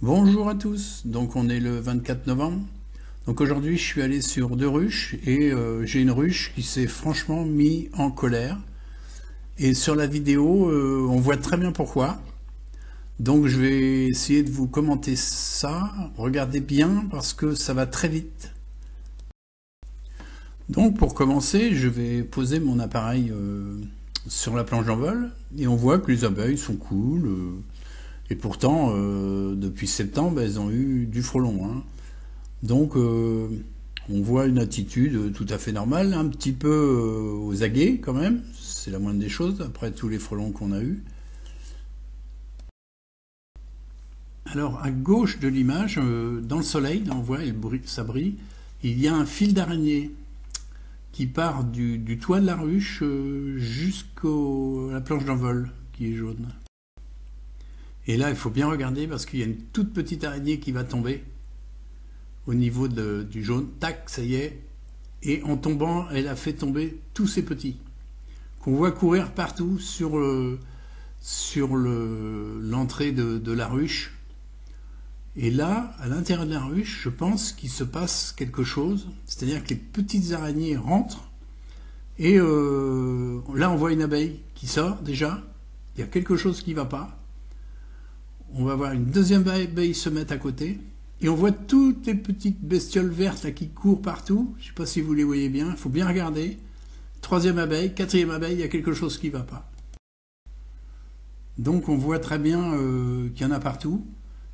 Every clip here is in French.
Bonjour à tous, donc on est le 24 novembre. Donc aujourd'hui je suis allé sur deux ruches et j'ai une ruche qui s'est franchement mis en colère. Et sur la vidéo on voit très bien pourquoi. Donc je vais essayer de vous commenter ça. Regardez bien parce que ça va très vite. Donc pour commencer je vais poser mon appareil sur la planche d'envol et on voit que les abeilles sont cool. Et pourtant, depuis septembre, elles ont eu du frelon, hein. Donc, on voit une attitude tout à fait normale, un petit peu aux aguets quand même. C'est la moindre des choses, après tous les frelons qu'on a eus. Alors, à gauche de l'image, dans le soleil, là, on voit, ça brille, il y a un fil d'araignée qui part du toit de la ruche jusqu'à la planche d'envol, qui est jaune. Et là, il faut bien regarder parce qu'il y a une toute petite araignée qui va tomber au niveau du jaune. Tac, ça y est. Et en tombant, elle a fait tomber tous ces petits qu'on voit courir partout sur l'entrée de la ruche. Et là, à l'intérieur de la ruche, je pense qu'il se passe quelque chose. C'est-à-dire que les petites araignées rentrent. Et là, on voit une abeille qui sort déjà. Il y a quelque chose qui ne va pas. On va voir une deuxième abeille se mettre à côté. Et on voit toutes les petites bestioles vertes là, qui courent partout. Je ne sais pas si vous les voyez bien. Il faut bien regarder. Troisième abeille, quatrième abeille, il y a quelque chose qui ne va pas. Donc on voit très bien qu'il y en a partout.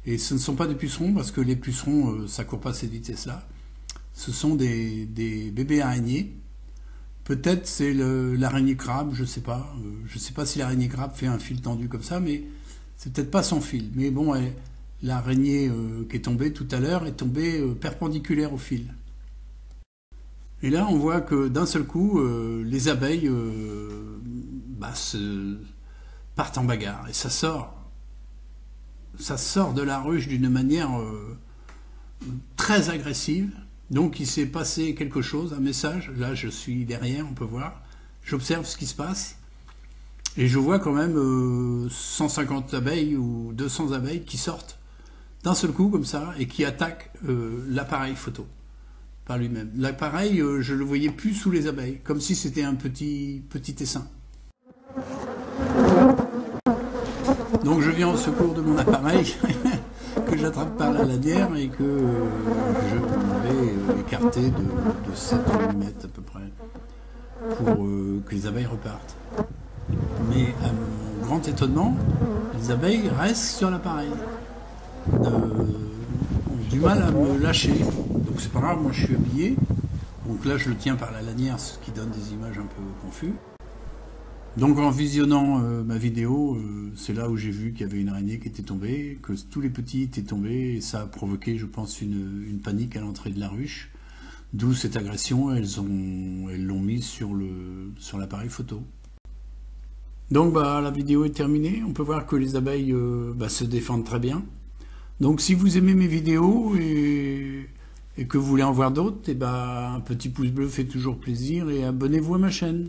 Et ce ne sont pas des pucerons, parce que les pucerons, ça ne court pas à cette vitesse-là. Ce sont des bébés araignées. Peut-être c'est l'araignée crabe, je ne sais pas. Je ne sais pas si l'araignée crabe fait un fil tendu comme ça, mais c'est peut-être pas son fil, mais bon, l'araignée qui est tombée tout à l'heure est tombée perpendiculaire au fil. Et là, on voit que d'un seul coup, les abeilles partent en bagarre. Et ça sort de la ruche d'une manière très agressive. Donc il s'est passé quelque chose, un message. Là, je suis derrière, on peut voir. J'observe ce qui se passe. Et je vois quand même 150 abeilles ou 200 abeilles qui sortent d'un seul coup comme ça et qui attaquent l'appareil photo par lui-même. L'appareil, je le voyais plus sous les abeilles, comme si c'était un petit essaim. Donc je viens au secours de mon appareil que j'attrape par la lanière et que je vais écarter de 7 mm à peu près pour que les abeilles repartent. Mais à mon grand étonnement, les abeilles restent sur l'appareil. Ont du mal à me lâcher. Donc c'est pas grave, moi je suis habillé. Donc là je le tiens par la lanière, ce qui donne des images un peu confuses. Donc en visionnant ma vidéo, c'est là où j'ai vu qu'il y avait une araignée qui était tombée, que tous les petits étaient tombés, et ça a provoqué, je pense, une panique à l'entrée de la ruche. D'où cette agression, elles l'ont mise sur l'appareil photo. Donc la vidéo est terminée, on peut voir que les abeilles se défendent très bien. Donc si vous aimez mes vidéos et que vous voulez en voir d'autres, un petit pouce bleu fait toujours plaisir et abonnez-vous à ma chaîne.